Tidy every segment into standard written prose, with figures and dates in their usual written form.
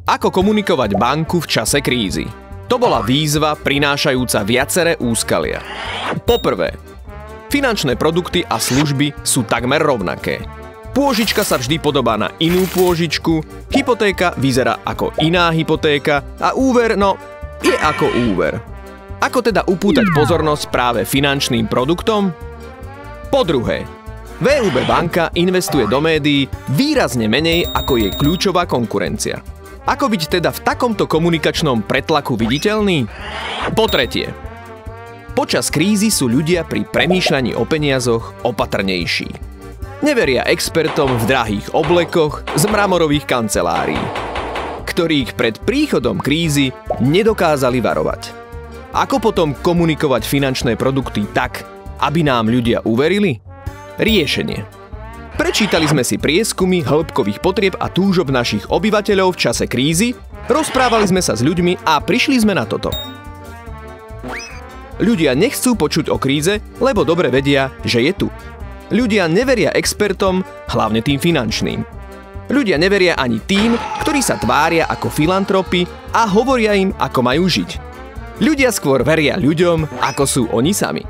Ako komunikovať banku v čase krízy? To bola výzva prinášajúca viaceré úskalia. Poprvé, finančné produkty a služby sú takmer rovnaké. Pôžička sa vždy podobá na inú pôžičku, hypotéka vyzerá ako iná hypotéka a úver, no, je ako úver. Ako teda upútať pozornosť práve finančným produktom? Po druhé, VUB banka investuje do médií výrazne menej ako jej kľúčová konkurencia. Ako byť teda v takomto komunikačnom pretlaku viditeľný? Po tretie, počas krízy sú ľudia pri premýšľaní o peniazoch opatrnejší. Neveria expertom v drahých oblekoch z mramorových kancelárií, ktorých pred príchodom krízy nedokázali varovať. Ako potom komunikovať finančné produkty tak, aby nám ľudia uverili? Riešenie. Prečítali sme si prieskumy hĺbkových potrieb a túžob našich obyvateľov v čase krízy, rozprávali sme sa s ľuďmi a prišli sme na toto. Ľudia nechcú počuť o kríze, lebo dobre vedia, že je tu. Ľudia neveria expertom, hlavne tým finančným. Ľudia neveria ani tým, ktorí sa tvária ako filantropy a hovoria im, ako majú žiť. Ľudia skôr veria ľuďom, ako sú oni sami.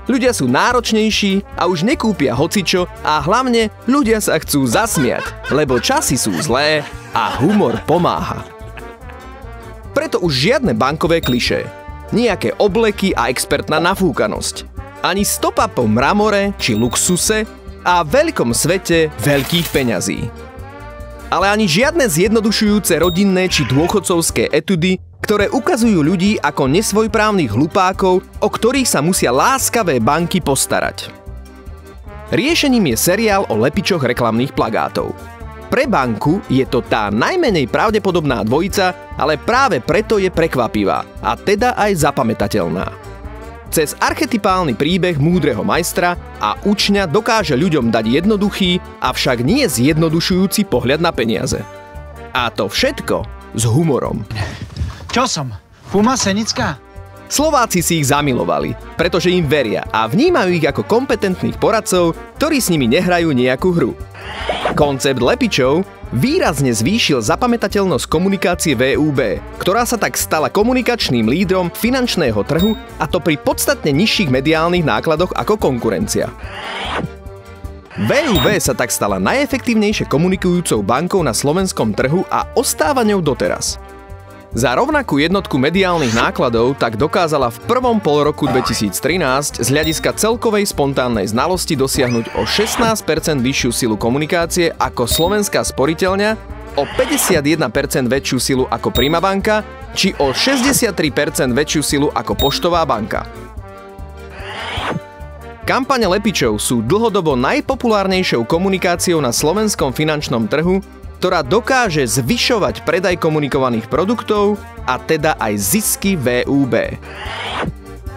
Ľudia sú náročnejší a už nekúpia hocičo a hlavne ľudia sa chcú zasmiať, lebo časy sú zlé a humor pomáha. Preto už žiadne bankové klišé, nejaké obleky a expertná nafúkanosť, ani stopa po mramore či luxuse a veľkom svete veľkých peňazí. Ale ani žiadne zjednodušujúce rodinné či dôchodcovské etudy, ktoré ukazujú ľudí ako nesvojprávnych hlupákov, o ktorých sa musia láskavé banky postarať. Riešením je seriál o lepičoch reklamných plagátov. Pre banku je to tá najmenej pravdepodobná dvojica, ale práve preto je prekvapivá a teda aj zapamätateľná. Cez archetypálny príbeh múdreho majstra a učňa dokáže ľuďom dať jednoduchý, avšak nie zjednodušujúci pohľad na peniaze. A to všetko s humorom. Čo som? Fuma Senická? Slováci si ich zamilovali, pretože im veria a vnímajú ich ako kompetentných poradcov, ktorí s nimi nehrajú nejakú hru. Koncept lepičov výrazne zvýšil zapamätateľnosť komunikácie VUB, ktorá sa tak stala komunikačným lídrom finančného trhu, a to pri podstatne nižších mediálnych nákladoch ako konkurencia. VUB sa tak stala najefektívnejšie komunikujúcou bankou na slovenskom trhu a ostáva ňou doteraz. Za rovnakú jednotku mediálnych nákladov tak dokázala v prvom polroku 2013 z hľadiska celkovej spontánnej znalosti dosiahnuť o 16% vyššiu silu komunikácie ako Slovenská sporiteľňa, o 51% väčšiu silu ako Prima banka, či o 63% väčšiu silu ako Poštová banka. Kampane lepičov sú dlhodobo najpopulárnejšou komunikáciou na slovenskom finančnom trhu, ktorá dokáže zvyšovať predaj komunikovaných produktov a teda aj zisky VUB.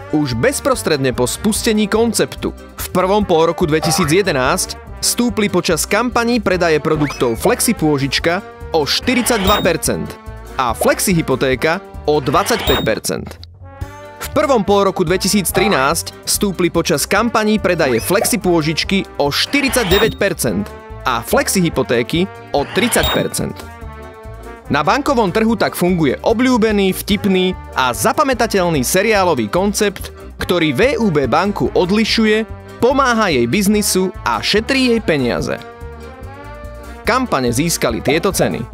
Už bezprostredne po spustení konceptu v prvom polroku 2011 stúpli počas kampaní predaje produktov Flexipôžička o 42% a Flexihypotéka o 25%. V prvom polroku 2013 stúpli počas kampaní predaje Flexipôžičky o 49% a Flexihypotéky o 30%. Na bankovom trhu tak funguje obľúbený, vtipný a zapamätateľný seriálový koncept, ktorý VUB banku odlišuje, pomáha jej biznisu a šetrí jej peniaze. Kampane získali tieto ceny: